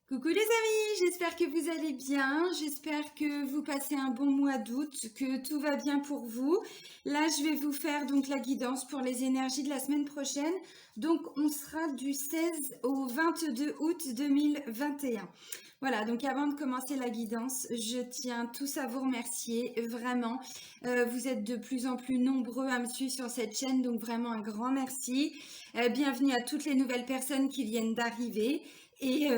Coucou les amis, j'espère que vous allez bien, j'espère que vous passez un bon mois d'août, que tout va bien pour vous. Là, je vais vous faire donc la guidance pour les énergies de la semaine prochaine. Donc, on sera du 16 au 22 août 2021. Voilà, donc avant de commencer la guidance, je tiens tous à vous remercier, vraiment. Vous êtes de plus en plus nombreux à me suivre sur cette chaîne, donc vraiment un grand merci. Bienvenue à toutes les nouvelles personnes qui viennent d'arriver. Et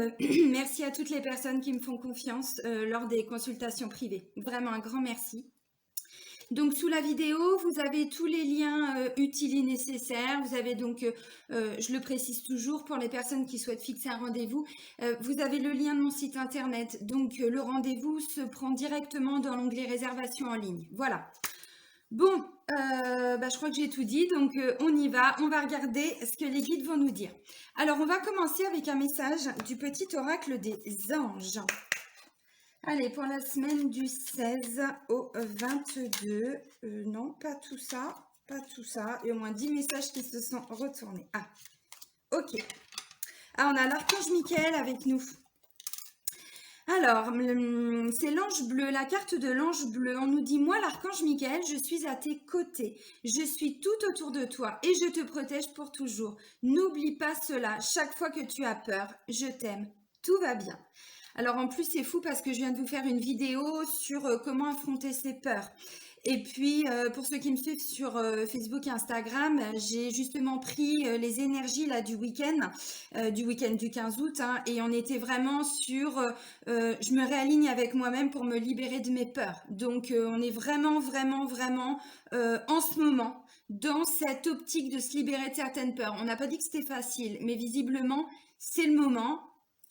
merci à toutes les personnes qui me font confiance lors des consultations privées. Vraiment un grand merci. Donc sous la vidéo, vous avez tous les liens utiles et nécessaires. Vous avez donc, je le précise toujours pour les personnes qui souhaitent fixer un rendez-vous, vous avez le lien de mon site internet. Donc le rendez-vous se prend directement dans l'onglet réservation en ligne. Voilà. Bon, je crois que j'ai tout dit, donc on y va. On va regarder ce que les guides vont nous dire. Alors, on va commencer avec un message du petit oracle des anges. Allez, pour la semaine du 16 au 22. Non, pas tout ça, pas tout ça. Il y a au moins 10 messages qui se sont retournés. Ah, ok. Ah, on a l'archange Michael avec nous. Alors, c'est l'ange bleu, la carte de l'ange bleu. On nous dit, moi, l'archange Michael, je suis à tes côtés. Je suis tout autour de toi et je te protège pour toujours. N'oublie pas cela. Chaque fois que tu as peur, je t'aime. Tout va bien. Alors, en plus, c'est fou parce que je viens de vous faire une vidéo sur comment affronter ses peurs. Et puis, pour ceux qui me suivent sur Facebook et Instagram, j'ai justement pris les énergies là du week-end du 15 août, hein, et on était vraiment sur, je me réaligne avec moi-même pour me libérer de mes peurs. Donc, on est vraiment, vraiment, vraiment en ce moment dans cette optique de se libérer de certaines peurs. On n'a pas dit que c'était facile, mais visiblement, c'est le moment.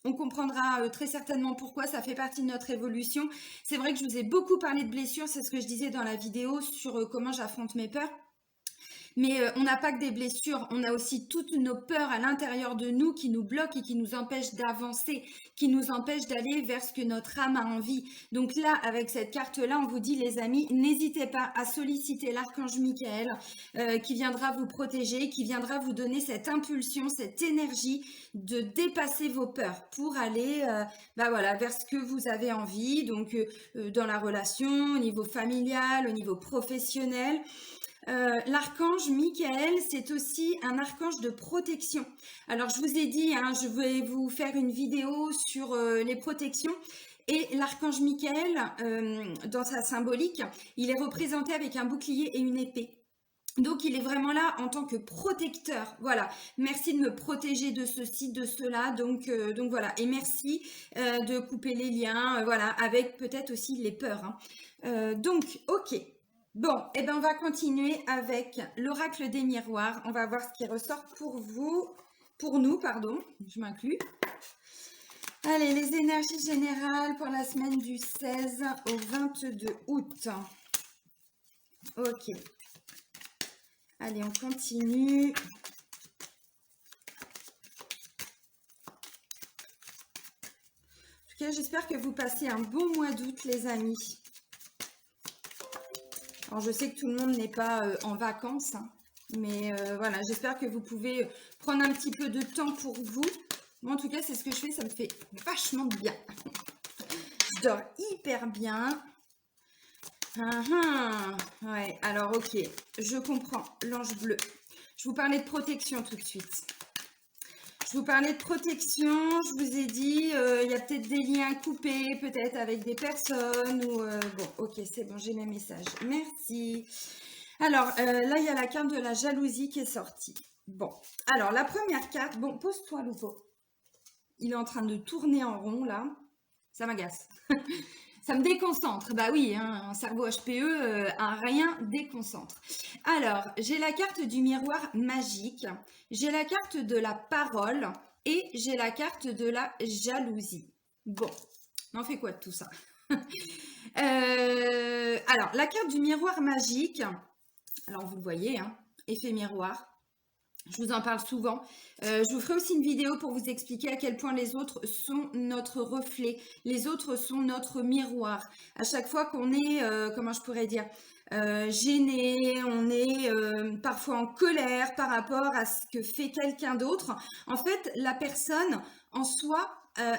On comprendra très certainement pourquoi, ça fait partie de notre évolution. C'est vrai que je vous ai beaucoup parlé de blessures, c'est ce que je disais dans la vidéo sur comment j'affronte mes peurs. Mais on n'a pas que des blessures, on a aussi toutes nos peurs à l'intérieur de nous qui nous bloquent et qui nous empêchent d'avancer, qui nous empêchent d'aller vers ce que notre âme a envie. Donc là, avec cette carte-là, on vous dit les amis, n'hésitez pas à solliciter l'archange Michael qui viendra vous protéger, qui viendra vous donner cette impulsion, cette énergie de dépasser vos peurs pour aller vers ce que vous avez envie, donc dans la relation, au niveau familial, au niveau professionnel. L'archange Michael, c'est aussi un archange de protection. Alors, je vous ai dit, hein, je vais vous faire une vidéo sur les protections. Et l'archange Michael, dans sa symbolique, il est représenté avec un bouclier et une épée. Donc, il est vraiment là en tant que protecteur. Voilà. Merci de me protéger de ceci, de cela. Donc voilà. Et merci de couper les liens, voilà, avec peut-être aussi les peurs. Hein. Donc, ok. Bon, et ben on va continuer avec l'oracle des miroirs. On va voir ce qui ressort pour vous, pour nous, pardon, je m'inclus. Allez, les énergies générales pour la semaine du 16 au 22 août. Ok. Allez, on continue. En tout cas, j'espère que vous passez un bon mois d'août, les amis. Alors, je sais que tout le monde n'est pas en vacances, hein, mais voilà, j'espère que vous pouvez prendre un petit peu de temps pour vous. Moi, en tout cas, c'est ce que je fais, ça me fait vachement de bien. Je dors hyper bien. Ouais, alors ok, je comprends, l'ange bleu. Je vous parlais de protection tout de suite. Je vous parlais de protection, je vous ai dit, il y a peut-être des liens coupés, peut-être avec des personnes, ou bon, ok, c'est bon, j'ai mes messages. Merci. Alors, là, il y a la carte de la jalousie qui est sortie. Bon, alors, la première carte, bon, pose-toi, Loupo. Il est en train de tourner en rond, là. Ça m'agace. Ça me déconcentre. Bah oui, hein, un cerveau HPE, un rien déconcentre. Alors, j'ai la carte du miroir magique, j'ai la carte de la parole et j'ai la carte de la jalousie. Bon, on en fait quoi de tout ça? Alors, la carte du miroir magique, alors vous le voyez, hein, effet miroir. Je vous en parle souvent. Je vous ferai aussi une vidéo pour vous expliquer à quel point les autres sont notre reflet. Les autres sont notre miroir. À chaque fois qu'on est, comment je pourrais dire, gêné, on est parfois en colère par rapport à ce que fait quelqu'un d'autre. En fait, la personne en soi,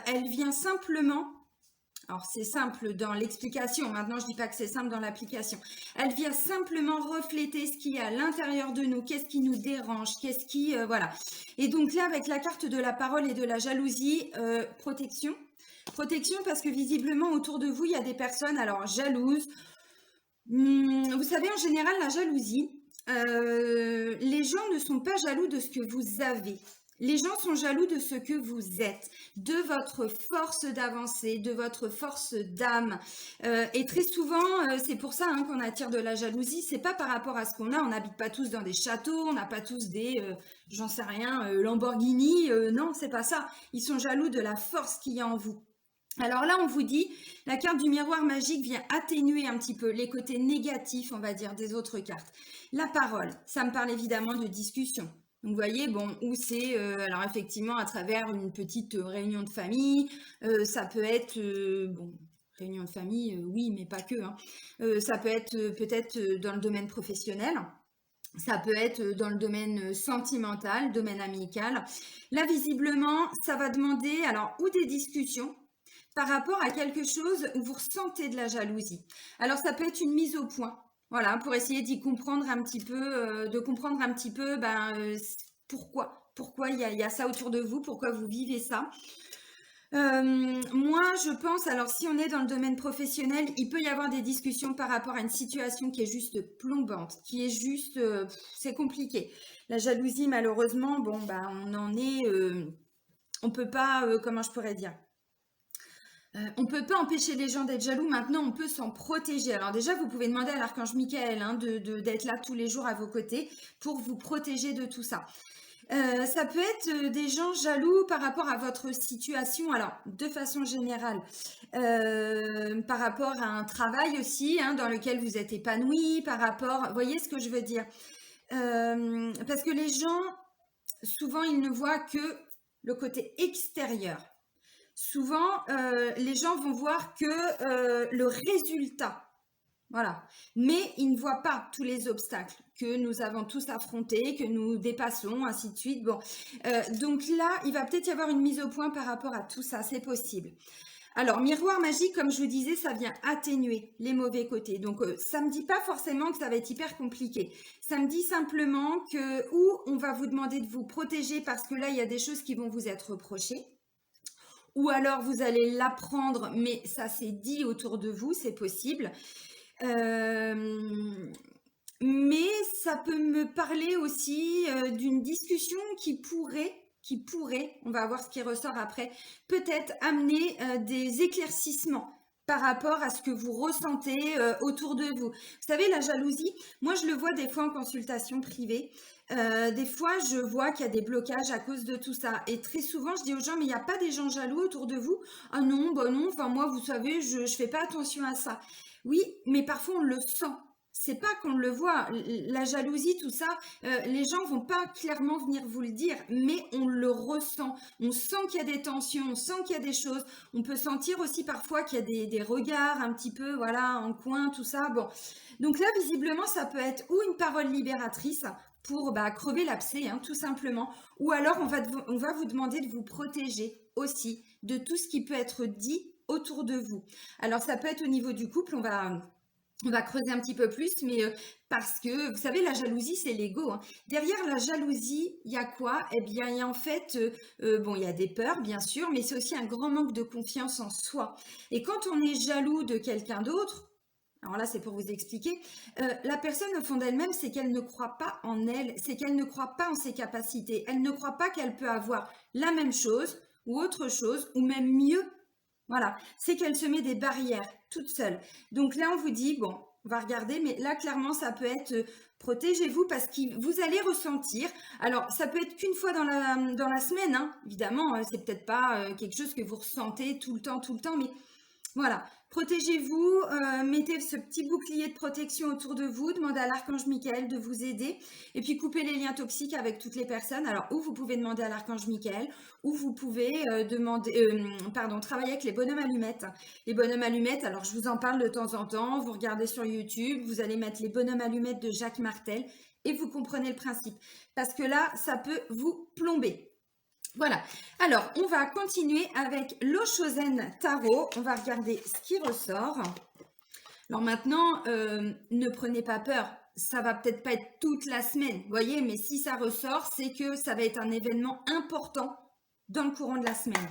elle vient simplement, alors c'est simple dans l'explication, maintenant je dis pas que c'est simple dans l'application, elle vient simplement refléter ce qu'il y a à l'intérieur de nous, qu'est-ce qui nous dérange, qu'est-ce qui, voilà. Et donc là, avec la carte de la parole et de la jalousie, protection. Protection parce que visiblement autour de vous, il y a des personnes, alors jalouses. Vous savez, en général, la jalousie, les gens ne sont pas jaloux de ce que vous avez. Les gens sont jaloux de ce que vous êtes, de votre force d'avancer, de votre force d'âme. Et très souvent, c'est pour ça hein, qu'on attire de la jalousie. C'est pas par rapport à ce qu'on a. On n'habite pas tous dans des châteaux, on n'a pas tous des, j'en sais rien, Lamborghini. Non, c'est pas ça. Ils sont jaloux de la force qu'il y a en vous. Alors là, on vous dit, la carte du miroir magique vient atténuer un petit peu les côtés négatifs, on va dire, des autres cartes. La parole, ça me parle évidemment de discussion. Donc, vous voyez, bon, où c'est, alors effectivement, à travers une petite réunion de famille, ça peut être, bon, réunion de famille, oui, mais pas que, hein. Ça peut être peut-être dans le domaine professionnel. Ça peut être dans le domaine sentimental, domaine amical. Là, visiblement, ça va demander, alors, ou des discussions, par rapport à quelque chose où vous ressentez de la jalousie. Alors, ça peut être une mise au point, voilà, pour essayer d'y comprendre un petit peu, de comprendre un petit peu pourquoi il y a ça autour de vous, pourquoi vous vivez ça. Moi, je pense, alors si on est dans le domaine professionnel, il peut y avoir des discussions par rapport à une situation qui est juste plombante, qui est juste, c'est compliqué. La jalousie, malheureusement, bon, bah, on en est, on peut pas, comment je pourrais dire? On ne peut pas empêcher les gens d'être jaloux, maintenant on peut s'en protéger. Alors déjà, vous pouvez demander à l'archange Michael hein, d'être là tous les jours à vos côtés pour vous protéger de tout ça. Ça peut être des gens jaloux par rapport à votre situation, alors de façon générale, par rapport à un travail aussi hein, dans lequel vous êtes épanoui, par rapport, vous voyez ce que je veux dire? Parce que les gens, souvent, ils ne voient que le côté extérieur. Souvent, les gens vont voir que le résultat. Voilà. Mais ils ne voient pas tous les obstacles que nous avons tous affrontés, que nous dépassons, ainsi de suite. Bon, donc là, il va peut-être y avoir une mise au point par rapport à tout ça, c'est possible. Alors, miroir magique, comme je vous disais, ça vient atténuer les mauvais côtés. Donc, ça ne me dit pas forcément que ça va être hyper compliqué. Ça me dit simplement que ou on va vous demander de vous protéger parce que là, il y a des choses qui vont vous être reprochées. Ou alors vous allez l'apprendre, mais ça c'est dit autour de vous, c'est possible. Mais ça peut me parler aussi d'une discussion qui pourrait, on va voir ce qui ressort après, peut-être amener des éclaircissements par rapport à ce que vous ressentez autour de vous. Vous savez, la jalousie, moi je le vois des fois en consultation privée. Des fois, je vois qu'il y a des blocages à cause de tout ça. Et très souvent, je dis aux gens, mais il n'y a pas des gens jaloux autour de vous? Ah non, bah non, enfin moi, vous savez, je ne fais pas attention à ça. Oui, mais parfois on le sent. C'est pas qu'on le voit. La jalousie, tout ça, les gens vont pas clairement venir vous le dire, mais on le ressent. On sent qu'il y a des tensions, on sent qu'il y a des choses. On peut sentir aussi parfois qu'il y a des regards un petit peu, voilà, en coin, tout ça. Bon, donc là, visiblement, ça peut être ou une parole libératrice pour crever l'abcès, hein, tout simplement. Ou alors, on va vous demander de vous protéger aussi de tout ce qui peut être dit autour de vous. Alors, ça peut être au niveau du couple, on va creuser un petit peu plus, mais parce que, vous savez, la jalousie, c'est l'ego. Hein. Derrière la jalousie, il y a quoi? Eh bien, il y a en fait, bon, il y a des peurs, bien sûr, mais c'est aussi un grand manque de confiance en soi. Et quand on est jaloux de quelqu'un d'autre, alors là, c'est pour vous expliquer, la personne au fond d'elle-même, c'est qu'elle ne croit pas en elle, c'est qu'elle ne croit pas en ses capacités, elle ne croit pas qu'elle peut avoir la même chose ou autre chose, ou même mieux. Voilà, c'est qu'elle se met des barrières toute seule. Donc là, on vous dit, bon, on va regarder, mais là, clairement, ça peut être protégez-vous parce que vous allez ressentir. Alors, ça peut être qu'une fois dans la semaine, hein, évidemment, c'est peut-être pas quelque chose que vous ressentez tout le temps, mais voilà, protégez-vous, mettez ce petit bouclier de protection autour de vous, demandez à l'archange Michael de vous aider et puis coupez les liens toxiques avec toutes les personnes. Alors, ou vous pouvez demander à l'archange Michael, ou vous pouvez travailler avec les bonhommes allumettes. Les bonhommes allumettes, alors je vous en parle de temps en temps, vous regardez sur YouTube, vous allez mettre les bonhommes allumettes de Jacques Martel et vous comprenez le principe. Parce que là, ça peut vous plomber. Voilà. Alors, on va continuer avec l'Oshozen Tarot. On va regarder ce qui ressort. Alors maintenant, ne prenez pas peur. Ça va peut-être pas être toute la semaine, vous voyez, mais si ça ressort, c'est que ça va être un événement important dans le courant de la semaine.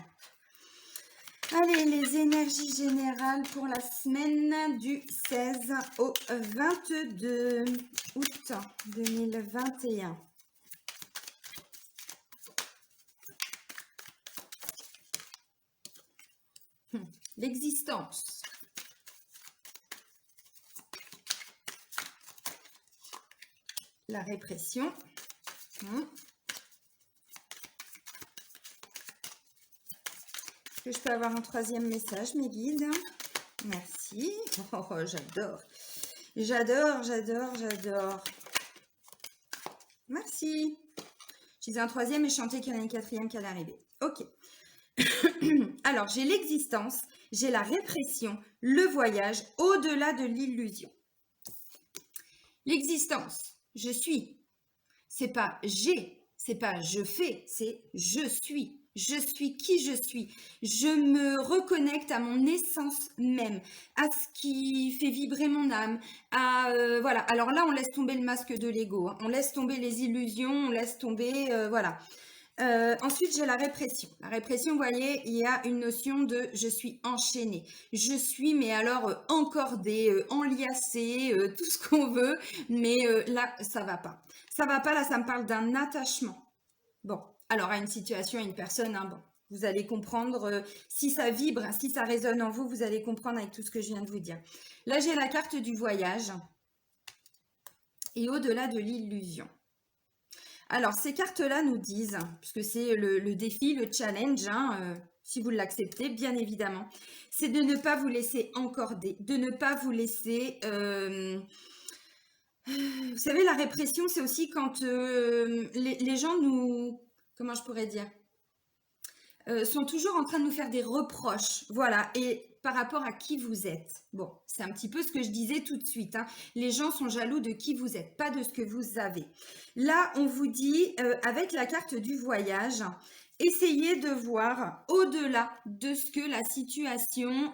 Allez, les énergies générales pour la semaine du 16 au 22 août 2021. L'existence. La répression. Est-ce que je peux avoir un troisième message, mes guides? Merci. Oh, j'adore. J'adore, j'adore, j'adore. Merci. Je disais un troisième et je chantais qu'il y en a une quatrième qui allait arriver. Ok. Alors, j'ai l'existence, j'ai la répression, le voyage, au-delà de l'illusion. L'existence, je suis. C'est pas j'ai, c'est pas je fais, c'est je suis. Je suis qui je suis. Je me reconnecte à mon essence même, à ce qui fait vibrer mon âme. Voilà. Alors là, on laisse tomber le masque de l'ego. Hein. On laisse tomber les illusions, on laisse tomber... voilà. Ensuite, j'ai la répression. La répression, vous voyez, il y a une notion de je suis enchaînée. Je suis, mais alors encordée, enliacée, tout ce qu'on veut. Mais là, ça va pas. Ça va pas, là, ça me parle d'un attachement. Bon, alors à une situation, à une personne, hein, bon, vous allez comprendre. Si ça vibre, si ça résonne en vous, vous allez comprendre avec tout ce que je viens de vous dire. Là, j'ai la carte du voyage. Et au-delà de l'illusion. Alors, ces cartes-là nous disent, puisque c'est le défi, le challenge, hein, si vous l'acceptez, bien évidemment, c'est de ne pas vous laisser encorder, de ne pas vous laisser... vous savez, la répression, c'est aussi quand les gens nous... Comment je pourrais dire sont toujours en train de nous faire des reproches. Voilà, et par rapport à qui vous êtes. Bon, c'est un petit peu ce que je disais tout de suite. Hein. Les gens sont jaloux de qui vous êtes, pas de ce que vous avez. Là, on vous dit, avec la carte du voyage, essayez de voir au-delà de ce que la situation,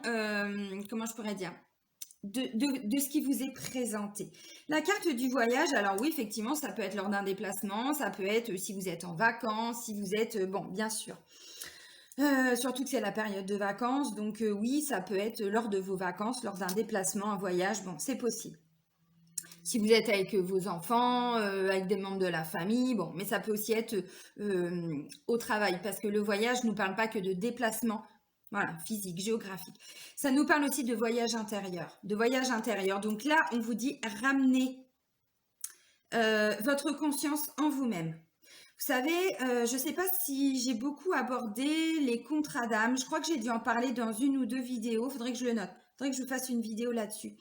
comment je pourrais dire, de ce qui vous est présenté. La carte du voyage, alors oui, effectivement, ça peut être lors d'un déplacement, ça peut être si vous êtes en vacances, si vous êtes, bon, bien sûr. Surtout que c'est la période de vacances, donc oui, ça peut être lors de vos vacances, lors d'un déplacement, un voyage, bon, c'est possible. Si vous êtes avec vos enfants, avec des membres de la famille, bon, mais ça peut aussi être au travail, parce que le voyage ne nous parle pas que de déplacement, voilà, physique, géographique. Ça nous parle aussi de voyage intérieur, Donc là, on vous dit ramenez votre conscience en vous-même. Vous savez, je ne sais pas si j'ai beaucoup abordé les contrats d'âme. Je crois que j'ai dû en parler dans une ou deux vidéos. Il faudrait que je le note. Il faudrait que je fasse une vidéo là-dessus.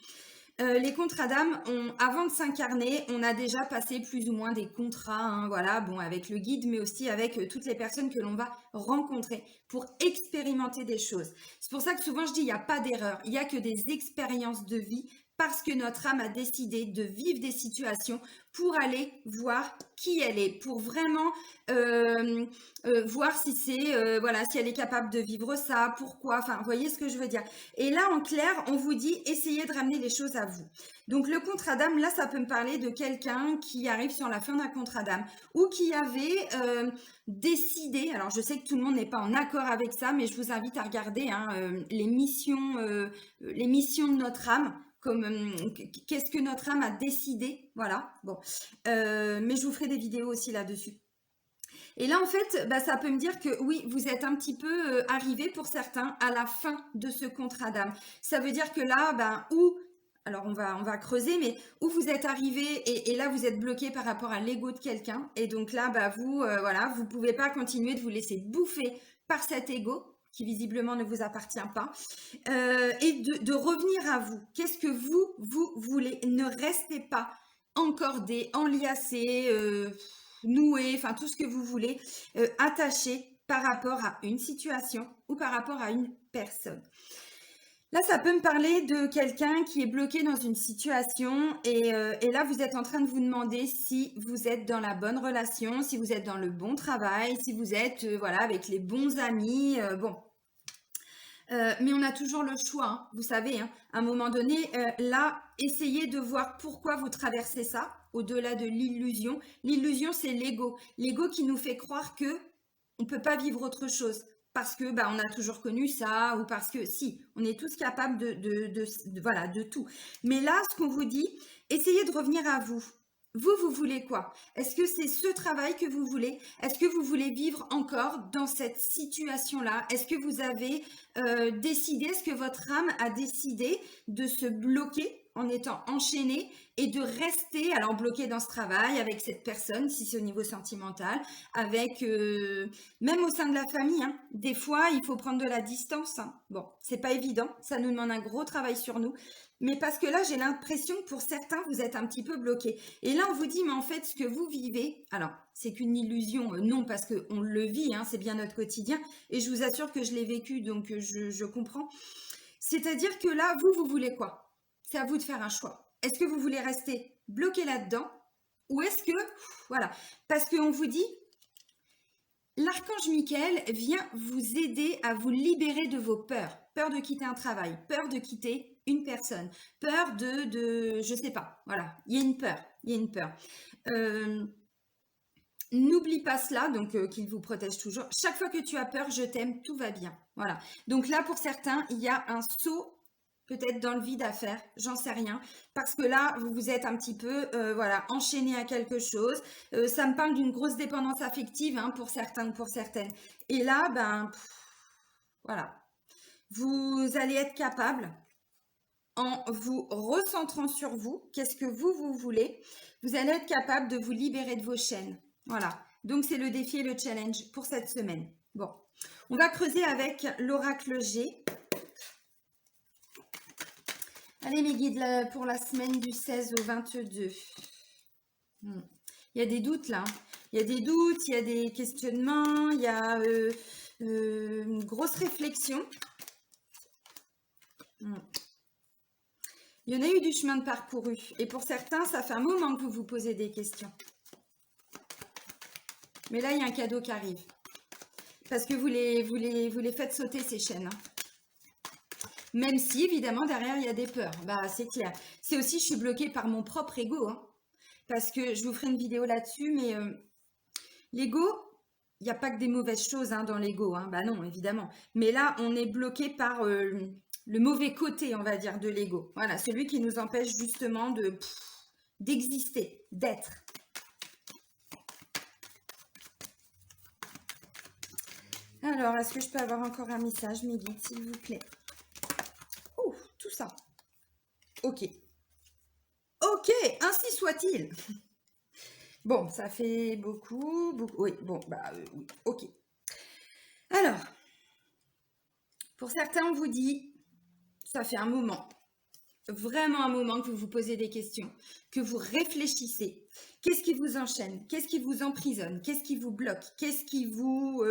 Les contrats d'âme, avant de s'incarner, on a déjà passé plus ou moins des contrats, hein, voilà, bon, avec le guide, mais aussi avec toutes les personnes que l'on va rencontrer pour expérimenter des choses. C'est pour ça que souvent je dis, il n'y a pas d'erreur, il n'y a que des expériences de vie parce que notre âme a décidé de vivre des situations pour aller voir qui elle est, pour vraiment voir si c'est voilà, si elle est capable de vivre ça, pourquoi, enfin, vous voyez ce que je veux dire. Et là, en clair, on vous dit, essayez de ramener les choses à vous. Donc, le contrat d'âme, là, ça peut me parler de quelqu'un qui arrive sur la fin d'un contrat d'âme ou qui avait décidé, alors je sais que tout le monde n'est pas en accord avec ça, mais je vous invite à regarder hein, les missions de notre âme, comme qu'est-ce que notre âme a décidé, voilà, bon, mais je vous ferai des vidéos aussi là-dessus. Et là, en fait, bah, ça peut me dire que oui, vous êtes un petit peu arrivé pour certains à la fin de ce contrat d'âme. Ça veut dire que là, ben, alors on va creuser, mais où vous êtes arrivé et là vous êtes bloqué par rapport à l'ego de quelqu'un. Et donc là, bah, vous, voilà, vous pouvez pas continuer de vous laisser bouffer par cet ego qui visiblement ne vous appartient pas, et de revenir à vous. Qu'est-ce que vous voulez? Ne restez pas encordé, enliacé, noué, enfin tout ce que vous voulez, attaché par rapport à une situation ou par rapport à une personne. Là, ça peut me parler de quelqu'un qui est bloqué dans une situation et là, vous êtes en train de vous demander si vous êtes dans la bonne relation, si vous êtes dans le bon travail, si vous êtes voilà, avec les bons amis. Bon, mais on a toujours le choix, hein, vous savez, hein, à un moment donné, là, essayez de voir pourquoi vous traversez ça, au-delà de l'illusion. L'illusion, c'est l'ego. L'ego qui nous fait croire que on peut pas vivre autre chose parce que bah, on a toujours connu ça ou parce que si, on est tous capables voilà, de tout. Mais là, ce qu'on vous dit, essayez de revenir à vous. Vous voulez quoi? Est-ce que c'est ce travail que vous voulez? Est-ce que vous voulez vivre encore dans cette situation-là? Est-ce que vous avez décidé, est-ce que votre âme a décidé de se bloquer en étant enchaîné et de rester alors bloqué dans ce travail avec cette personne, si c'est au niveau sentimental, avec même au sein de la famille, hein, des fois il faut prendre de la distance. Hein. Bon, c'est pas évident, ça nous demande un gros travail sur nous. Mais parce que là, j'ai l'impression que pour certains, vous êtes un petit peu bloqués. Et là, on vous dit, mais en fait, ce que vous vivez, alors, c'est qu'une illusion, non, parce qu'on le vit, hein, c'est bien notre quotidien. Et je vous assure que je l'ai vécu, donc je comprends. C'est-à-dire que là, vous voulez quoi? C'est à vous de faire un choix. Est-ce que vous voulez rester bloqué là-dedans? Ou est-ce que, voilà, parce qu'on vous dit, l'archange Michael vient vous aider à vous libérer de vos peurs. Peur de quitter un travail, peur de quitter une personne, peur je sais pas, voilà, il y a une peur, il y a une peur. N'oublie pas cela, donc qu'il vous protège toujours. Chaque fois que tu as peur, je t'aime, tout va bien. Voilà. Donc là, pour certains, il y a un saut peut-être dans le vide à faire, j'en sais rien, parce que là, vous vous êtes un petit peu, voilà, enchaîné à quelque chose. Ça me parle d'une grosse dépendance affective, hein, pour certains ou pour certaines. Et là, ben, voilà, vous allez être capable, en vous recentrant sur vous, qu'est-ce que vous voulez, vous allez être capable de vous libérer de vos chaînes. Voilà, donc c'est le défi et le challenge pour cette semaine. Bon, on va creuser avec l'oracle G. Allez mes guides, pour la semaine du 16 au 22. Il y a des doutes là. Il y a des doutes, il y a des questionnements, il y a une grosse réflexion. Il y en a eu du chemin de parcouru. Et pour certains, ça fait un moment que vous vous posez des questions. Mais là, il y a un cadeau qui arrive. Parce que vous les faites sauter ces chaînes. Hein. Même si, évidemment, derrière, il y a des peurs. Bah, c'est clair. C'est aussi, je suis bloquée par mon propre ego. Hein. Parce que je vous ferai une vidéo là-dessus, mais l'ego, il n'y a pas que des mauvaises choses hein, dans l'ego. Hein. Bah non, évidemment. Mais là, on est bloqué par le mauvais côté, on va dire, de l'ego. Voilà, celui qui nous empêche justement d'exister, d'être. Alors, est-ce que je peux avoir encore un message, mes guides, s'il vous plaît? Oh, tout ça. Ok. Ok, ainsi soit-il. Bon, ça fait beaucoup. Oui, bon, bah oui, ok. Alors, pour certains, on vous dit, ça fait un moment, vraiment un moment que vous vous posez des questions, que vous réfléchissez. Qu'est-ce qui vous enchaîne? Qu'est-ce qui vous emprisonne? Qu'est-ce qui vous bloque? Qu'est-ce qui vous...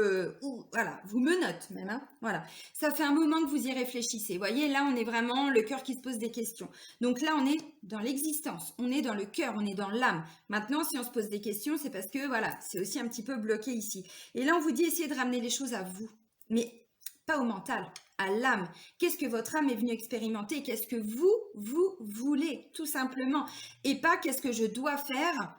voilà, vous menotte même. Hein, voilà. Ça fait un moment que vous y réfléchissez. Vous voyez, là, on est vraiment le cœur qui se pose des questions. Donc là, on est dans l'existence. On est dans le cœur, on est dans l'âme. Maintenant, si on se pose des questions, c'est parce que, voilà, c'est aussi un petit peu bloqué ici. Et là, on vous dit, essayez de ramener les choses à vous. Mais pas au mental, à l'âme. Qu'est-ce que votre âme est venue expérimenter? Qu'est-ce que vous voulez, tout simplement? Et pas qu'est-ce que je dois faire,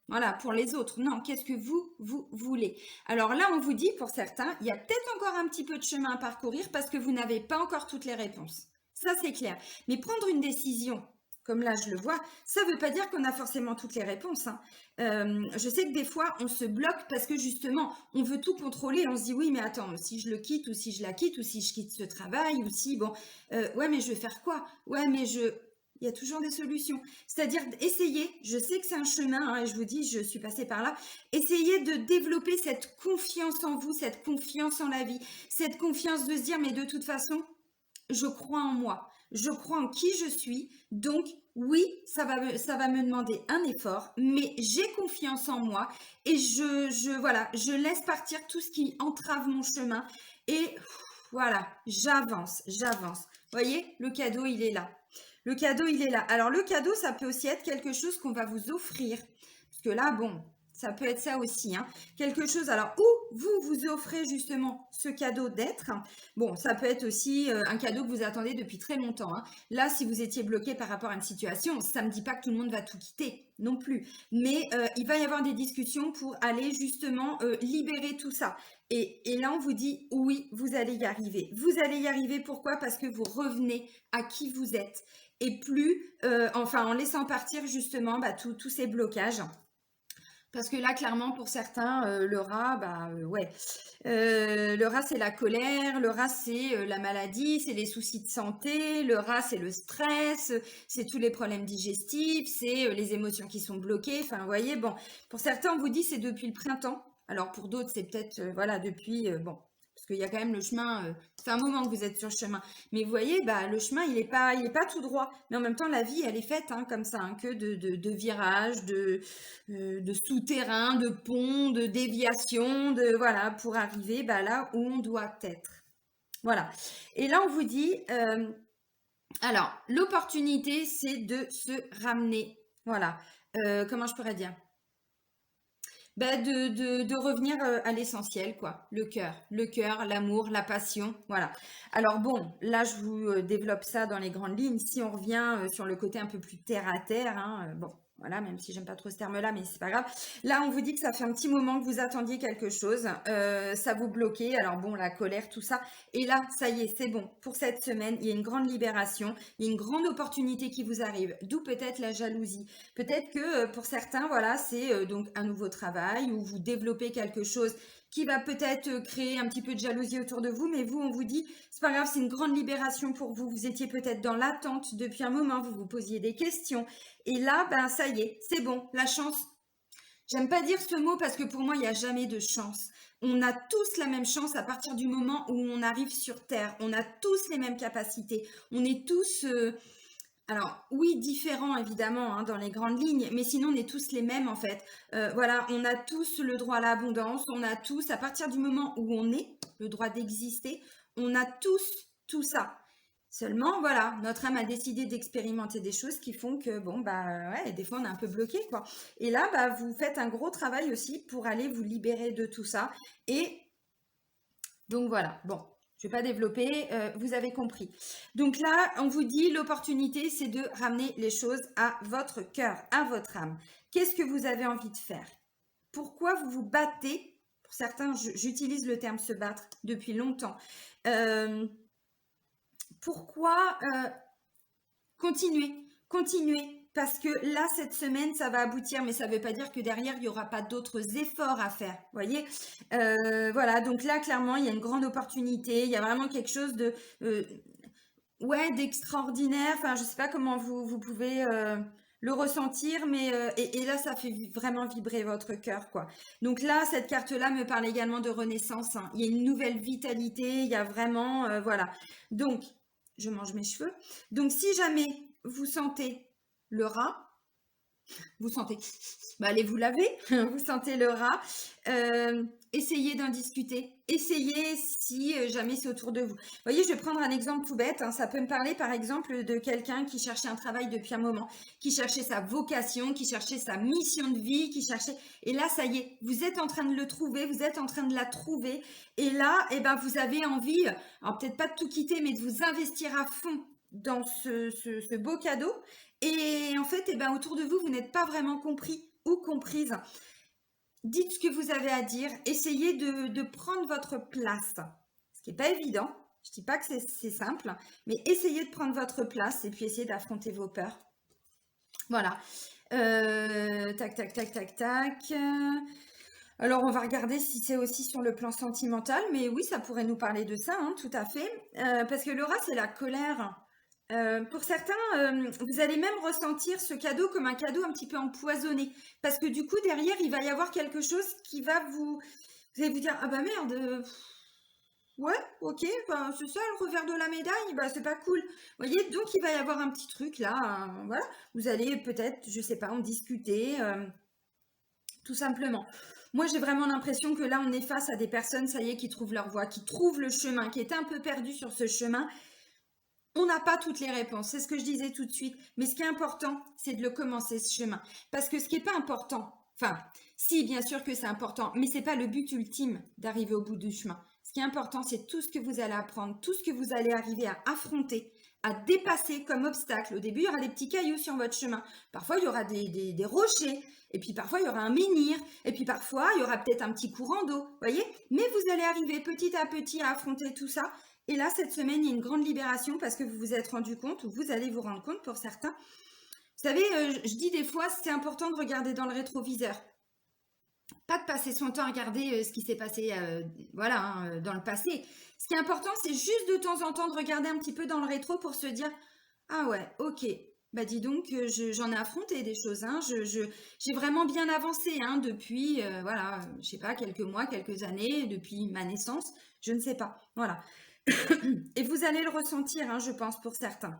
voilà, pour les autres. Non, qu'est-ce que vous voulez? Alors là, on vous dit, pour certains, il y a peut-être encore un petit peu de chemin à parcourir parce que vous n'avez pas encore toutes les réponses. Ça, c'est clair. Mais prendre une décision, comme là, je le vois, ça ne veut pas dire qu'on a forcément toutes les réponses. Hein. Je sais que des fois, on se bloque parce que justement, on veut tout contrôler. On se dit, oui, mais attends, si je le quitte ou si je la quitte ou si je quitte ce travail ou si, bon, ouais, mais je vais faire quoi? Ouais, mais il y a toujours des solutions. C'est-à-dire essayer, je sais que c'est un chemin, hein, et je vous dis, je suis passée par là, essayez de développer cette confiance en vous, cette confiance en la vie, cette confiance de se dire, mais de toute façon, je crois en moi, je crois en qui je suis, donc oui, ça va me demander un effort, mais j'ai confiance en moi et voilà, je laisse partir tout ce qui entrave mon chemin et voilà, j'avance, j'avance. Vous voyez, le cadeau, il est là. Le cadeau, il est là. Alors, le cadeau, ça peut aussi être quelque chose qu'on va vous offrir. Parce que là, bon, ça peut être ça aussi, hein. Quelque chose, alors, où vous offrez justement ce cadeau d'être. Bon, ça peut être aussi un cadeau que vous attendez depuis très longtemps, hein. Là, si vous étiez bloqué par rapport à une situation, ça ne me dit pas que tout le monde va tout quitter non plus. Mais il va y avoir des discussions pour aller justement libérer tout ça. Et là, on vous dit, oui, vous allez y arriver. Vous allez y arriver, pourquoi? Parce que vous revenez à qui vous êtes. Et plus, enfin, en laissant partir justement tous ces blocages. Parce que là, clairement, pour certains, le rat, ouais. Le rat, c'est la colère. Le rat, c'est la maladie, c'est les soucis de santé. Le rat, c'est le stress, c'est tous les problèmes digestifs, c'est les émotions qui sont bloquées. Enfin, vous voyez, bon, pour certains, on vous dit c'est depuis le printemps. Alors, pour d'autres, c'est peut-être, voilà, depuis, bon, parce qu'il y a quand même le chemin, c'est un moment que vous êtes sur le chemin. Mais vous voyez, le chemin, il est pas tout droit. Mais en même temps, la vie, elle est faite hein, comme ça, hein, que de virages, de souterrains, de ponts, de déviations, voilà, pour arriver là où on doit être. Voilà. Et là, on vous dit, alors, l'opportunité, c'est de se ramener. Voilà. Comment je pourrais dire? De revenir à l'essentiel, quoi. Le cœur, l'amour, la passion, voilà. Alors bon, là, je vous développe ça dans les grandes lignes. Si on revient sur le côté un peu plus terre à terre, hein, bon, voilà, même si j'aime pas trop ce terme-là, mais c'est pas grave. Là, on vous dit que ça fait un petit moment que vous attendiez quelque chose, ça vous bloquait. Alors bon, la colère, tout ça. Et là, ça y est, c'est bon. Pour cette semaine, il y a une grande libération, il y a une grande opportunité qui vous arrive. D'où peut-être la jalousie. Peut-être que pour certains, voilà, c'est donc un nouveau travail où vous développez quelque chose qui va peut-être créer un petit peu de jalousie autour de vous, mais vous, on vous dit, c'est pas grave, c'est une grande libération pour vous. Vous étiez peut-être dans l'attente depuis un moment, vous vous posiez des questions. Et là, ça y est, c'est bon, la chance. J'aime pas dire ce mot parce que pour moi, il n'y a jamais de chance. On a tous la même chance à partir du moment où on arrive sur Terre. On a tous les mêmes capacités. On est tous... alors oui, différents évidemment hein, dans les grandes lignes, mais sinon on est tous les mêmes en fait. Voilà, on a tous le droit à l'abondance, on a tous, à partir du moment où on est, le droit d'exister, on a tous tout ça. Seulement, voilà, notre âme a décidé d'expérimenter des choses qui font que, bon, ouais, des fois on est un peu bloqué, quoi. Et là, vous faites un gros travail aussi pour aller vous libérer de tout ça. Et donc voilà, bon, je ne vais pas développer, vous avez compris. Donc là, on vous dit l'opportunité, c'est de ramener les choses à votre cœur, à votre âme. Qu'est-ce que vous avez envie de faire? Pourquoi vous vous battez? Pour certains, j'utilise le terme se battre depuis longtemps. Pourquoi continuer? Parce que là, cette semaine, ça va aboutir, mais ça ne veut pas dire que derrière, il n'y aura pas d'autres efforts à faire. Vous voyez voilà, donc là, clairement, il y a une grande opportunité. Il y a vraiment quelque chose de ouais, d'extraordinaire. Enfin, je ne sais pas comment vous pouvez le ressentir, mais et là, ça fait vraiment vibrer votre cœur, quoi. Donc là, cette carte-là me parle également de renaissance. Hein. Il y a une nouvelle vitalité. Il y a vraiment, voilà. Donc, je mange mes cheveux. Donc, si jamais vous sentez le rat, vous sentez, allez vous laver, vous sentez le rat, essayez d'en discuter, essayez si jamais c'est autour de vous. Vous voyez, je vais prendre un exemple tout bête, hein. Ça peut me parler par exemple de quelqu'un qui cherchait un travail depuis un moment, qui cherchait sa vocation, qui cherchait sa mission de vie, qui cherchait, et là ça y est, vous êtes en train de le trouver, vous êtes en train de la trouver, et là, vous avez envie, alors peut-être pas de tout quitter, mais de vous investir à fond dans ce beau cadeau. Et en fait, autour de vous, vous n'êtes pas vraiment compris ou comprise. Dites ce que vous avez à dire. Essayez de prendre votre place. Ce qui n'est pas évident. Je ne dis pas que c'est simple, mais essayez de prendre votre place et puis essayez d'affronter vos peurs. Voilà. Tac, tac, tac, tac, tac. Alors, on va regarder si c'est aussi sur le plan sentimental. Mais oui, ça pourrait nous parler de ça, hein, tout à fait. Parce que le rat, c'est la colère. Pour certains, vous allez même ressentir ce cadeau comme un cadeau un petit peu empoisonné. Parce que du coup, derrière, il va y avoir quelque chose qui va vous allez vous dire: «Ah bah merde, ouais, OK, c'est ça le revers de la médaille, c'est pas cool». Vous voyez? Donc il va y avoir un petit truc là, voilà. Vous allez peut-être, je sais pas, en discuter, tout simplement. Moi, j'ai vraiment l'impression que là, on est face à des personnes, ça y est, qui trouvent leur voie, qui trouvent le chemin, qui étaient un peu perdus sur ce chemin. On n'a pas toutes les réponses, c'est ce que je disais tout de suite. Mais ce qui est important, c'est de le commencer, ce chemin. Parce que ce qui n'est pas important, enfin, si, bien sûr que c'est important, mais ce n'est pas le but ultime d'arriver au bout du chemin. Ce qui est important, c'est tout ce que vous allez apprendre, tout ce que vous allez arriver à affronter, à dépasser comme obstacle. Au début, il y aura des petits cailloux sur votre chemin. Parfois, il y aura des rochers. Et puis parfois, il y aura un menhir. Et puis parfois, il y aura peut-être un petit courant d'eau. Voyez? Mais vous allez arriver petit à petit à affronter tout ça. Et là, cette semaine, il y a une grande libération parce que vous vous êtes rendu compte, ou vous allez vous rendre compte pour certains. Vous savez, je dis des fois, c'est important de regarder dans le rétroviseur. Pas de passer son temps à regarder ce qui s'est passé voilà, hein, dans le passé. Ce qui est important, c'est juste de temps en temps de regarder un petit peu dans le rétro pour se dire « Ah ouais, ok, bah dis donc, j'en ai affronté des choses. Hein, j'ai vraiment bien avancé hein, depuis, voilà, je sais pas, quelques mois, quelques années, depuis ma naissance, je ne sais pas. Voilà. Et vous allez le ressentir, hein, je pense, pour certains.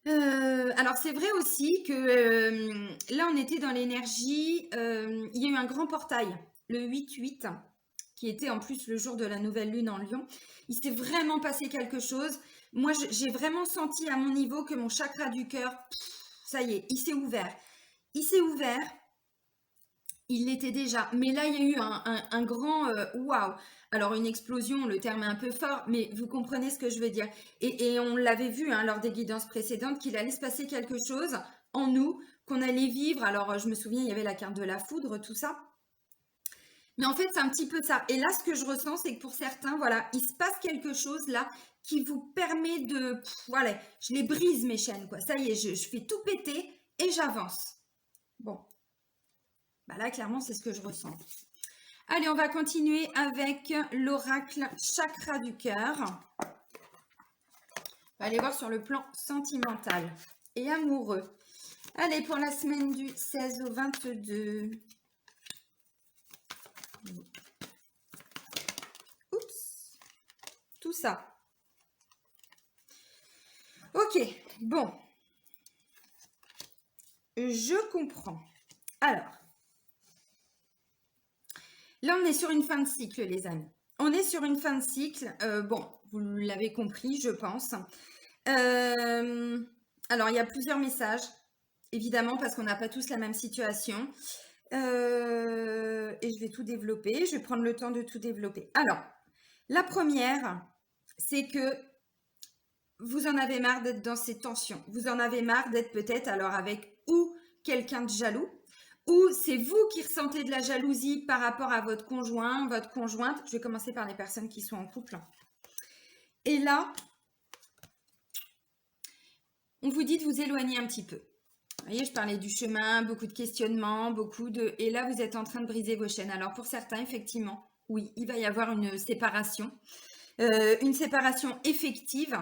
Alors, c'est vrai aussi que là, on était dans l'énergie. Il y a eu un grand portail, le 8-8, qui était en plus le jour de la nouvelle lune en Lion. Il s'est vraiment passé quelque chose. Moi, j'ai vraiment senti à mon niveau que mon chakra du cœur, ça y est, il s'est ouvert. Il s'est ouvert. Il l'était déjà, mais là il y a eu un grand waouh. Alors une explosion, le terme est un peu fort, mais vous comprenez ce que je veux dire. Et on l'avait vu hein, lors des guidances précédentes qu'il allait se passer quelque chose en nous, qu'on allait vivre. Alors je me souviens, il y avait la carte de la foudre, tout ça. Mais en fait, c'est un petit peu ça. Et là, ce que je ressens, c'est que pour certains, voilà, il se passe quelque chose là qui vous permet de, voilà, je les brise mes chaînes, quoi. Ça y est, je fais tout péter et j'avance. Bon, bah là, clairement, c'est ce que je ressens. Allez, on va continuer avec l'oracle chakra du cœur. On va aller voir sur le plan sentimental et amoureux. Allez, pour la semaine du 16 au 22. Oups. Tout ça. Ok, bon. Je comprends. Alors. Là, on est sur une fin de cycle, les amis. On est sur une fin de cycle. Bon, vous l'avez compris, je pense. Alors, il y a plusieurs messages, évidemment, parce qu'on n'a pas tous la même situation. Et je vais tout développer. Je vais prendre le temps de tout développer. Alors, la première, c'est que vous en avez marre d'être dans ces tensions. Vous en avez marre d'être peut-être alors avec ou quelqu'un de jaloux, ou c'est vous qui ressentez de la jalousie par rapport à votre conjoint, votre conjointe. Je vais commencer par les personnes qui sont en couple. Et là, on vous dit de vous éloigner un petit peu. Vous voyez, je parlais du chemin, beaucoup de questionnements, Et là, vous êtes en train de briser vos chaînes. Alors, pour certains, effectivement, oui, il va y avoir une séparation effective,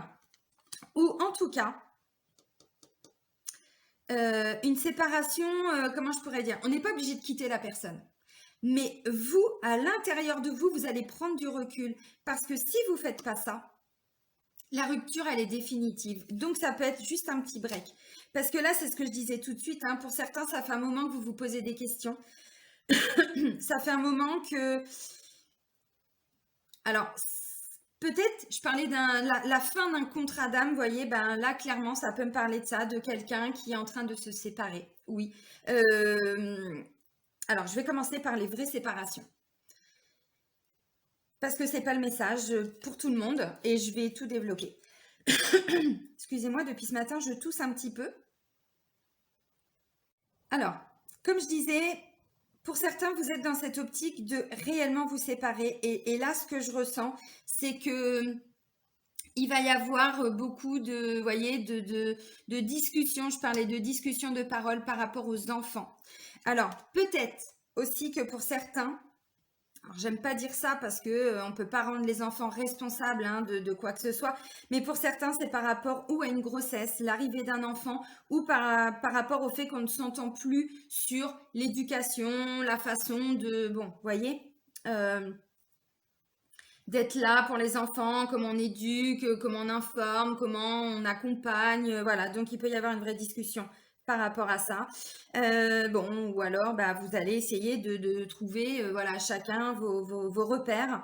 ou en tout cas, une séparation, comment je pourrais dire? On n'est pas obligé de quitter la personne. Mais vous, à l'intérieur de vous, vous allez prendre du recul. Parce que si vous ne faites pas ça, la rupture, elle est définitive. Donc, ça peut être juste un petit break. Parce que là, c'est ce que je disais tout de suite. Hein, pour certains, ça fait un moment que vous vous posez des questions. Ça fait un moment que... Alors, peut-être, je parlais de la fin d'un contrat d'âme, vous voyez, ben là, clairement, ça peut me parler de ça, de quelqu'un qui est en train de se séparer. Oui. Alors, je vais commencer par les vraies séparations. Parce que c'est pas le message pour tout le monde et je vais tout développer. Excusez-moi, depuis ce matin, je tousse un petit peu. Alors, comme je disais, pour certains, vous êtes dans cette optique de réellement vous séparer. Et là, ce que je ressens, c'est que il va y avoir beaucoup de, voyez, de discussions. Je parlais de discussions de parole par rapport aux enfants. Alors, peut-être aussi que pour certains, alors j'aime pas dire ça parce que on peut pas rendre les enfants responsables hein, de quoi que ce soit, mais pour certains, c'est par rapport ou à une grossesse, l'arrivée d'un enfant, ou par rapport au fait qu'on ne s'entend plus sur l'éducation, la façon de, bon, vous voyez, d'être là pour les enfants, comment on éduque, comment on informe, comment on accompagne, voilà. Donc, il peut y avoir une vraie discussion par rapport à ça. Bon, ou alors, bah, vous allez essayer de trouver, voilà, chacun vos repères,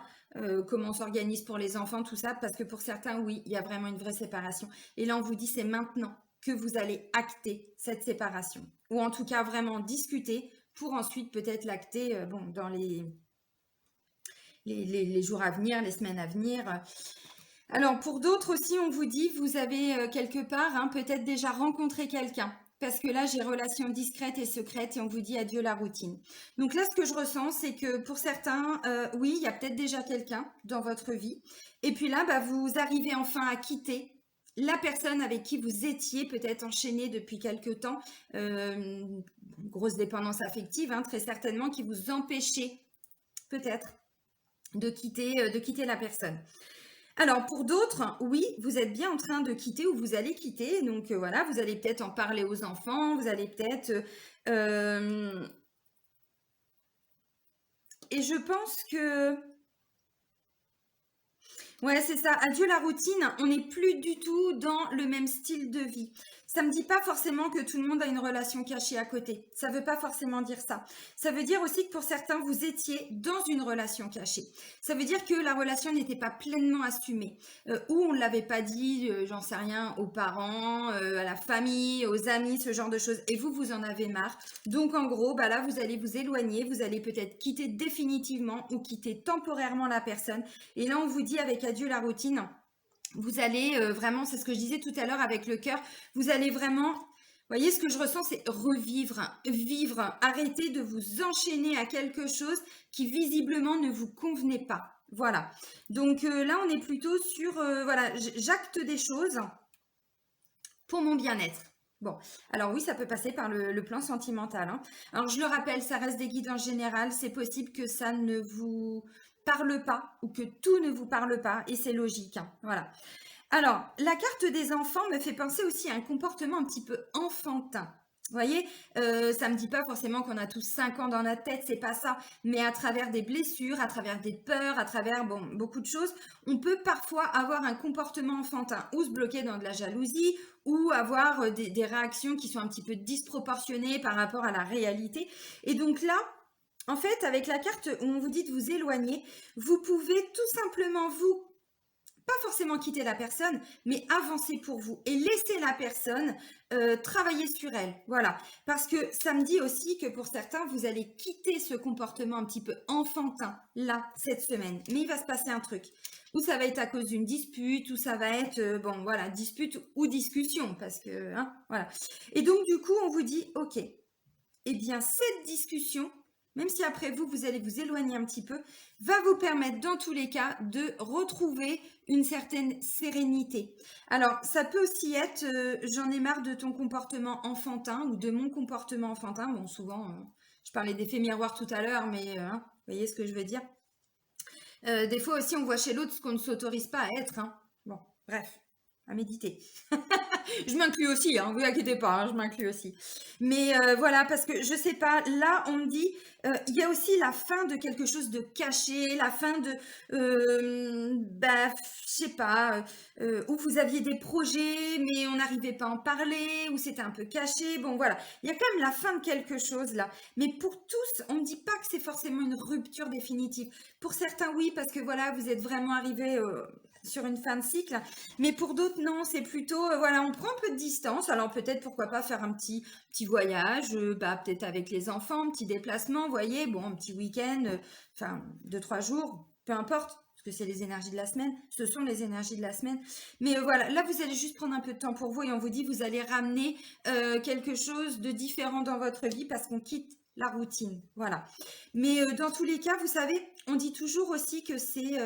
comment on s'organise pour les enfants, tout ça, parce que pour certains, oui, il y a vraiment une vraie séparation. Et là, on vous dit, c'est maintenant que vous allez acter cette séparation, ou en tout cas vraiment discuter pour ensuite peut-être l'acter, bon, dans les jours à venir, les semaines à venir. Alors, pour d'autres aussi, on vous dit, vous avez quelque part peut-être déjà rencontré quelqu'un. Parce que là, j'ai relations discrètes et secrètes et on vous dit adieu la routine. Donc là, ce que je ressens, c'est que pour certains, oui, il y a peut-être déjà quelqu'un dans votre vie. Et puis là, bah, vous arrivez enfin à quitter la personne avec qui vous étiez peut-être enchaîné depuis quelque temps. Une grosse dépendance affective, très certainement, qui vous empêchait peut-être de quitter la personne. Alors, pour d'autres, oui, vous êtes bien en train de quitter ou vous allez quitter. Donc, voilà, vous allez peut-être en parler aux enfants, vous allez peut-être... et je pense que... Ouais, c'est ça. Adieu la routine. On n'est plus du tout dans le même style de vie. Ça me dit pas forcément que tout le monde a une relation cachée à côté. Ça veut pas forcément dire ça. Ça veut dire aussi que pour certains, vous étiez dans une relation cachée. Ça veut dire que la relation n'était pas pleinement assumée. Ou on ne l'avait pas dit, j'en sais rien, aux parents, à la famille, aux amis, ce genre de choses. Et vous, vous en avez marre. Donc, en gros, bah là, vous allez vous éloigner. Vous allez peut-être quitter définitivement ou quitter temporairement la personne. Et là, on vous dit avec adieu la routine, vous allez vraiment, c'est ce que je disais tout à l'heure avec le cœur, vous allez vraiment, vous voyez, ce que je ressens, c'est revivre, vivre, arrêter de vous enchaîner à quelque chose qui visiblement ne vous convenait pas. Voilà. Donc là, on est plutôt sur, voilà, j'acte des choses pour mon bien-être. Bon, alors oui, ça peut passer par le plan sentimental. Alors je le rappelle, ça reste des guides en général. C'est possible que ça ne vous parle pas ou que tout ne vous parle pas et c'est logique. Voilà. Alors, la carte des enfants me fait penser aussi à un comportement un petit peu enfantin. Vous voyez, ça ne me dit pas forcément qu'on a tous 5 ans dans la tête, c'est pas ça. Mais à travers des blessures, à travers des peurs, à travers bon, beaucoup de choses, on peut parfois avoir un comportement enfantin ou se bloquer dans de la jalousie ou avoir des réactions qui sont un petit peu disproportionnées par rapport à la réalité. Et donc là, en fait, avec la carte où on vous dit de vous éloigner, vous pouvez tout simplement vous pas forcément quitter la personne, mais avancer pour vous et laisser la personne travailler sur elle. Voilà. Parce que ça me dit aussi que pour certains, vous allez quitter ce comportement un petit peu enfantin, là, cette semaine. Mais il va se passer un truc. Ou ça va être à cause d'une dispute, ou ça va être, bon, voilà, dispute ou discussion, parce que, voilà. Et donc, du coup, on vous dit, ok, eh bien, cette discussion, même si après vous, vous allez vous éloigner un petit peu, va vous permettre dans tous les cas de retrouver une certaine sérénité. Alors, ça peut aussi être, j'en ai marre de ton comportement enfantin ou de mon comportement enfantin. Bon, souvent, je parlais d'effet miroir tout à l'heure, mais vous voyez ce que je veux dire. Des fois aussi, on voit chez l'autre ce qu'on ne s'autorise pas à être. Bon, bref, à méditer. Je m'inclus aussi, vous inquiétez pas, je m'inclus aussi. Mais voilà, parce que je sais pas, là on me dit, il y a aussi la fin de quelque chose de caché, la fin de, je sais pas, où vous aviez des projets, mais on n'arrivait pas à en parler, où c'était un peu caché. Bon voilà, il y a quand même la fin de quelque chose là. Mais pour tous, on ne dit pas que c'est forcément une rupture définitive. Pour certains, oui, parce que voilà, vous êtes vraiment arrivé sur une fin de cycle. Mais pour d'autres, non, c'est plutôt, voilà, on prend un peu de distance. Alors peut-être, pourquoi pas faire un petit voyage, peut-être avec les enfants, un petit déplacement, vous voyez, bon, un petit week-end, enfin, 2-3 jours, peu importe, parce que c'est les énergies de la semaine, ce sont les énergies de la semaine. Mais voilà, là, vous allez juste prendre un peu de temps pour vous et on vous dit, vous allez ramener quelque chose de différent dans votre vie parce qu'on quitte la routine, voilà. Mais dans tous les cas, vous savez, on dit toujours aussi que c'est...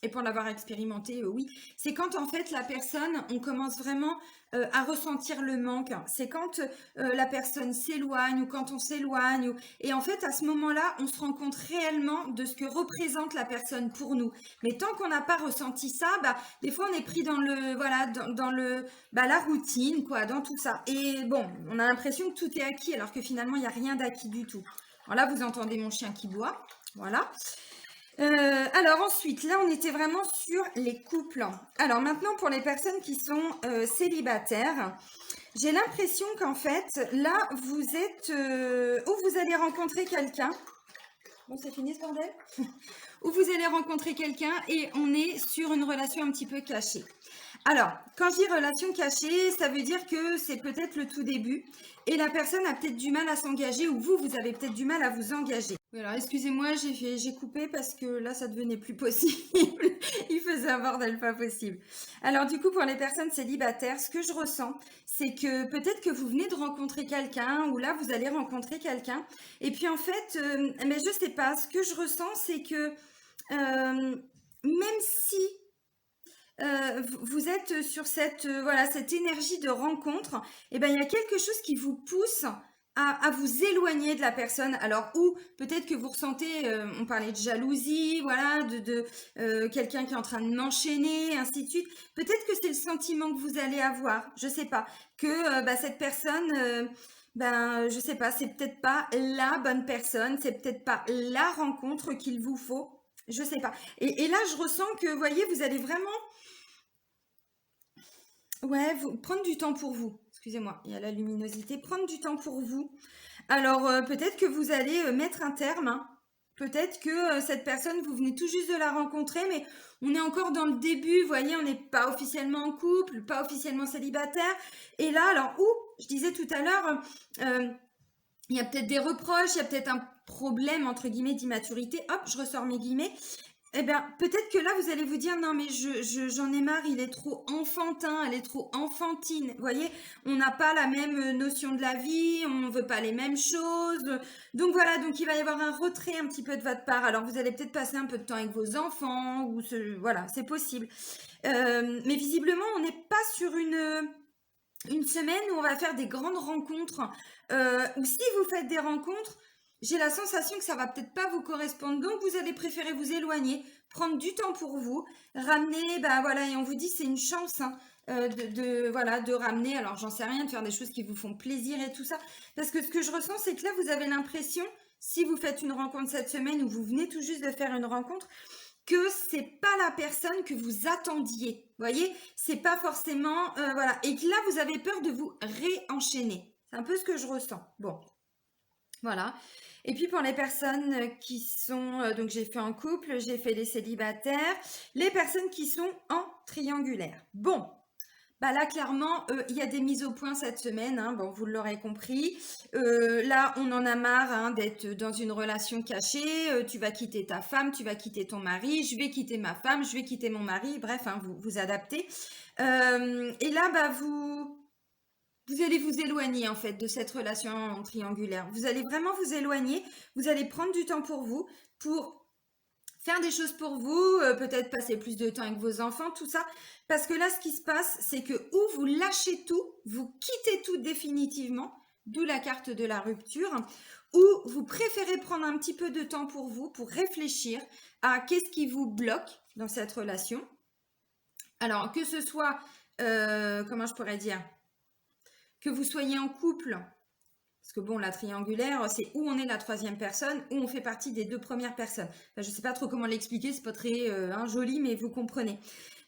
et pour l'avoir expérimenté, oui, c'est quand en fait la personne, on commence vraiment à ressentir le manque. C'est quand la personne s'éloigne ou quand on s'éloigne. Et en fait, à ce moment-là, on se rend compte réellement de ce que représente la personne pour nous. Mais tant qu'on n'a pas ressenti ça, des fois on est pris dans le, voilà, dans le, la routine, quoi, dans tout ça. Et bon, on a l'impression que tout est acquis, alors que finalement, il n'y a rien d'acquis du tout. Alors là, vous entendez mon chien qui boit, voilà. Alors ensuite, là on était vraiment sur les couples. Alors maintenant pour les personnes qui sont célibataires, J'ai l'impression qu'en fait, là, vous êtes... ou vous allez rencontrer quelqu'un. Bon, c'est fini ce bordel? Où vous allez rencontrer quelqu'un et on est sur une relation un petit peu cachée. Alors, quand je dis relation cachée, ça veut dire que c'est peut-être le tout début et la personne a peut-être du mal à s'engager ou vous avez peut-être du mal à vous engager. Oui, alors excusez-moi, j'ai coupé parce que là, ça devenait plus possible. Il faisait un bordel pas possible. Alors du coup, pour les personnes célibataires, ce que je ressens, c'est que peut-être que vous venez de rencontrer quelqu'un ou là, vous allez rencontrer quelqu'un. Et puis en fait, mais je sais pas, ce que je ressens, c'est que même si vous êtes sur cette, voilà, cette énergie de rencontre, et ben, il y a quelque chose qui vous pousse à vous éloigner de la personne. Alors, ou peut-être que vous ressentez, on parlait de jalousie, voilà, de quelqu'un qui est en train de m'enchaîner, ainsi de suite. Peut-être que c'est le sentiment que vous allez avoir, je sais pas, que bah, cette personne, ben, je sais pas, c'est peut-être pas la bonne personne, c'est peut-être pas la rencontre qu'il vous faut. Je sais pas. Et là, je ressens que, vous voyez, vous allez vraiment ouais, prendre du temps pour vous. Excusez-moi, il y a la luminosité. Prendre du temps pour vous. Alors, peut-être que vous allez mettre un terme, hein. Peut-être que cette personne, vous venez tout juste de la rencontrer, mais on est encore dans le début. Vous voyez, on n'est pas officiellement en couple, pas officiellement célibataire. Et là, alors, je disais tout à l'heure, il y a peut-être des reproches, il y a peut-être un problème, entre guillemets, d'immaturité. Hop, je ressors mes guillemets. Eh bien, peut-être que là, vous allez vous dire, non, mais j'en ai marre, il est trop enfantin, elle est trop enfantine. Vous voyez, on n'a pas la même notion de la vie, on ne veut pas les mêmes choses. Donc voilà, donc il va y avoir un retrait un petit peu de votre part. Alors, vous allez peut-être passer un peu de temps avec vos enfants, ou voilà, c'est possible. Mais visiblement, on n'est pas sur une semaine où on va faire des grandes rencontres. Ou si vous faites des rencontres, j'ai la sensation que ça va peut-être pas vous correspondre. Donc, vous allez préférer vous éloigner, prendre du temps pour vous, ramener, bah voilà, et on vous dit c'est une chance hein, voilà, de ramener. Alors, j'en sais rien, de faire des choses qui vous font plaisir et tout ça. Parce que ce que je ressens, c'est que là, vous avez l'impression, si vous faites une rencontre cette semaine ou vous venez tout juste de faire une rencontre, que c'est pas la personne que vous attendiez. Vous voyez, c'est pas forcément voilà, et que là vous avez peur de vous réenchaîner. C'est un peu ce que je ressens. Bon, voilà. Et puis pour les personnes qui sont donc j'ai fait en couple, j'ai fait les célibataires, les personnes qui sont en triangulaire. Bon, bah là, clairement, il y a des mises au point cette semaine, hein, bon, vous l'aurez compris. Là, on en a marre hein, d'être dans une relation cachée. Tu vas quitter ta femme, tu vas quitter ton mari, je vais quitter ma femme, je vais quitter mon mari. Bref, hein, vous vous adaptez. Et là, bah, vous allez vous éloigner en fait de cette relation triangulaire. Vous allez vraiment vous éloigner. Vous allez prendre du temps pour faire des choses pour vous, peut-être passer plus de temps avec vos enfants, tout ça. Parce que là, ce qui se passe, c'est que ou vous lâchez tout, vous quittez tout définitivement, d'où la carte de la rupture, ou vous préférez prendre un petit peu de temps pour vous, pour réfléchir à qu'est-ce qui vous bloque dans cette relation. Alors, que ce soit, comment je pourrais dire, que vous soyez en couple, parce que bon, la triangulaire, c'est où on est la troisième personne, où on fait partie des deux premières personnes. Enfin, je ne sais pas trop comment l'expliquer, c'est pas très joli, mais vous comprenez.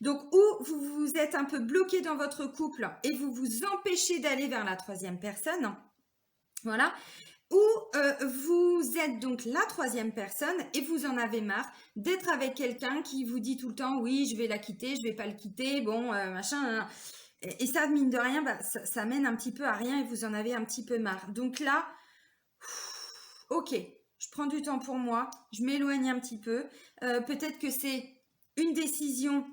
Donc, où vous vous êtes un peu bloqué dans votre couple et vous vous empêchez d'aller vers la troisième personne, voilà. Ou vous êtes donc la troisième personne et vous en avez marre d'être avec quelqu'un qui vous dit tout le temps, oui, je vais la quitter, je vais pas le quitter, bon, machin. Et ça, mine de rien, bah, ça mène un petit peu à rien et vous en avez un petit peu marre. Donc là, ok, je prends du temps pour moi, je m'éloigne un petit peu. Peut-être que c'est une décision,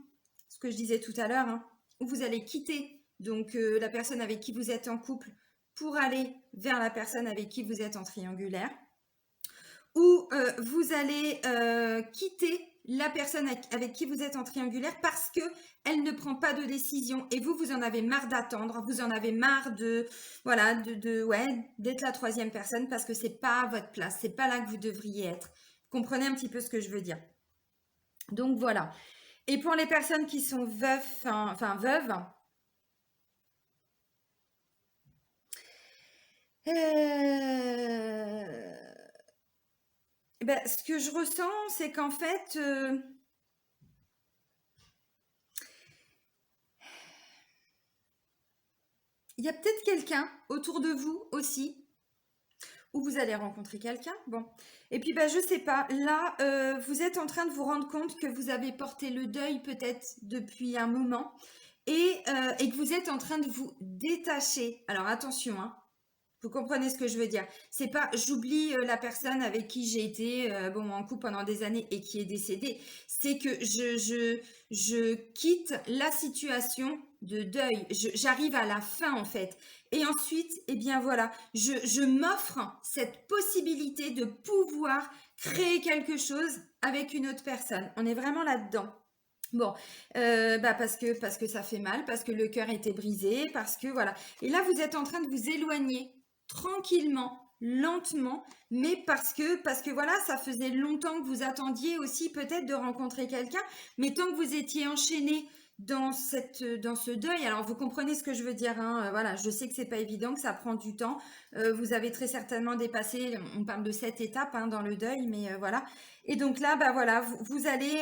ce que je disais tout à l'heure, hein, où vous allez quitter donc la personne avec qui vous êtes en couple pour aller vers la personne avec qui vous êtes en triangulaire. Ou vous allez quitter la personne avec qui vous êtes en triangulaire parce que elle ne prend pas de décision et vous en avez marre d'attendre, vous en avez marre de voilà ouais, d'être la troisième personne parce que c'est pas à votre place, c'est pas là que vous devriez être. Vous comprenez un petit peu ce que je veux dire. Donc voilà. Et pour les personnes qui sont veuves, ben, ce que je ressens, c'est qu'en fait, Il y a peut-être quelqu'un autour de vous aussi, où vous allez rencontrer quelqu'un. Bon. Et puis, bah, je sais pas. Là, vous êtes en train de vous rendre compte que vous avez porté le deuil peut-être depuis un moment et que vous êtes en train de vous détacher. Alors, attention, hein. Vous comprenez ce que je veux dire? C'est pas j'oublie la personne avec qui j'ai été bon, en couple pendant des années et qui est décédée. C'est que je quitte la situation de deuil. J'arrive à la fin en fait. Et ensuite, eh bien voilà, je m'offre cette possibilité de pouvoir créer quelque chose avec une autre personne. On est vraiment là-dedans. Bon, bah parce que ça fait mal, parce que le cœur était brisé, parce que voilà. Et là, vous êtes en train de vous éloigner tranquillement, lentement, mais parce que voilà, ça faisait longtemps que vous attendiez aussi peut-être de rencontrer quelqu'un, mais tant que vous étiez enchaîné dans ce deuil, alors vous comprenez ce que je veux dire, hein, voilà, je sais que c'est pas évident, que ça prend du temps, vous avez très certainement dépassé, on parle de 7 étapes hein, dans le deuil, mais voilà. Et donc là, bah voilà, vous allez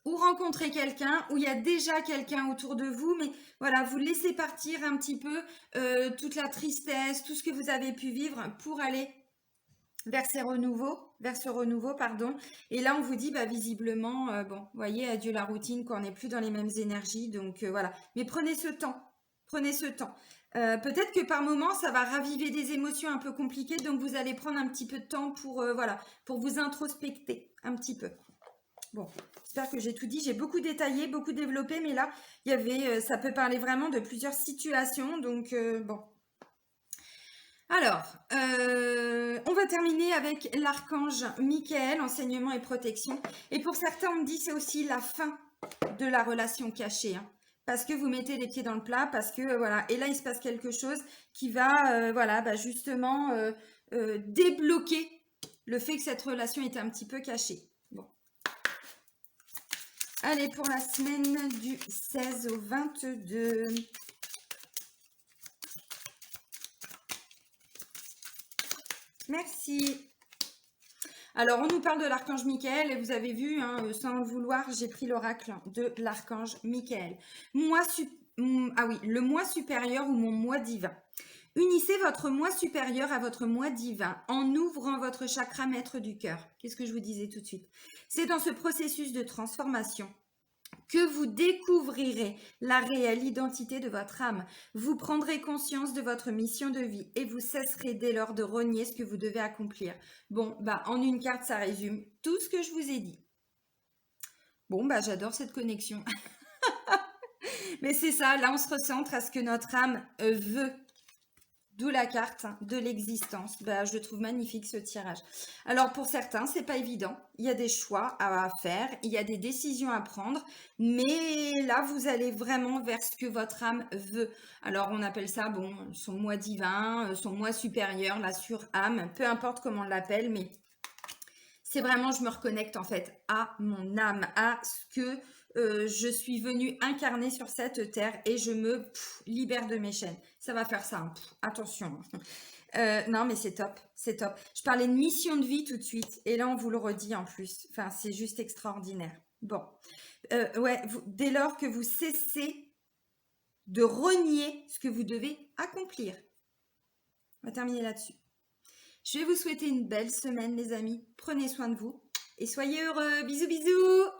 ou rencontrer quelqu'un, où il y a déjà quelqu'un autour de vous, mais voilà, vous laissez partir un petit peu toute la tristesse, tout ce que vous avez pu vivre pour aller vers ce renouveau, pardon. Et là, on vous dit, bah, visiblement, bon, vous voyez, adieu la routine, qu'on n'est plus dans les mêmes énergies, donc voilà. Mais prenez ce temps, prenez ce temps. Peut-être que par moment, ça va raviver des émotions un peu compliquées, donc vous allez prendre un petit peu de temps pour, voilà, pour vous introspecter un petit peu. Bon, j'espère que j'ai tout dit. J'ai beaucoup détaillé, beaucoup développé, mais là, il y avait, ça peut parler vraiment de plusieurs situations. Donc, bon. Alors, on va terminer avec l'archange Michael, enseignement et protection. Et pour certains, on me dit c'est aussi la fin de la relation cachée. Hein, parce que vous mettez les pieds dans le plat, parce que, voilà. Et là, il se passe quelque chose qui va, voilà, bah, justement, débloquer le fait que cette relation était un petit peu cachée. Bon. Allez, pour la semaine du 16 au 22. Merci. Alors, on nous parle de l'archange Michael et vous avez vu, hein, sans le vouloir, j'ai pris l'oracle de l'archange Michael. Ah oui, le moi supérieur ou mon moi divin. Unissez votre moi supérieur à votre moi divin en ouvrant votre chakra maître du cœur. Qu'est-ce que je vous disais tout de suite? C'est dans ce processus de transformation que vous découvrirez la réelle identité de votre âme. Vous prendrez conscience de votre mission de vie et vous cesserez dès lors de renier ce que vous devez accomplir. Bon, bah en une carte, ça résume tout ce que je vous ai dit. Bon, bah j'adore cette connexion. Mais c'est ça, là on se recentre à ce que notre âme veut. D'où la carte de l'existence. Bah, je trouve magnifique ce tirage. Alors pour certains, c'est pas évident. Il y a des choix à faire, il y a des décisions à prendre, mais là vous allez vraiment vers ce que votre âme veut. Alors on appelle ça bon son moi divin, son moi supérieur, la surâme, peu importe comment on l'appelle, mais c'est vraiment je me reconnecte en fait à mon âme, à ce que je suis venue incarner sur cette terre et je me libère de mes chaînes. Ça va faire ça, hein. Attention. Non, mais c'est top, c'est top. Je parlais de mission de vie tout de suite et là, on vous le redit en plus. Enfin, c'est juste extraordinaire. Bon, ouais, dès lors que vous cessez de renier ce que vous devez accomplir. On va terminer là-dessus. Je vais vous souhaiter une belle semaine, les amis. Prenez soin de vous et soyez heureux. Bisous, bisous!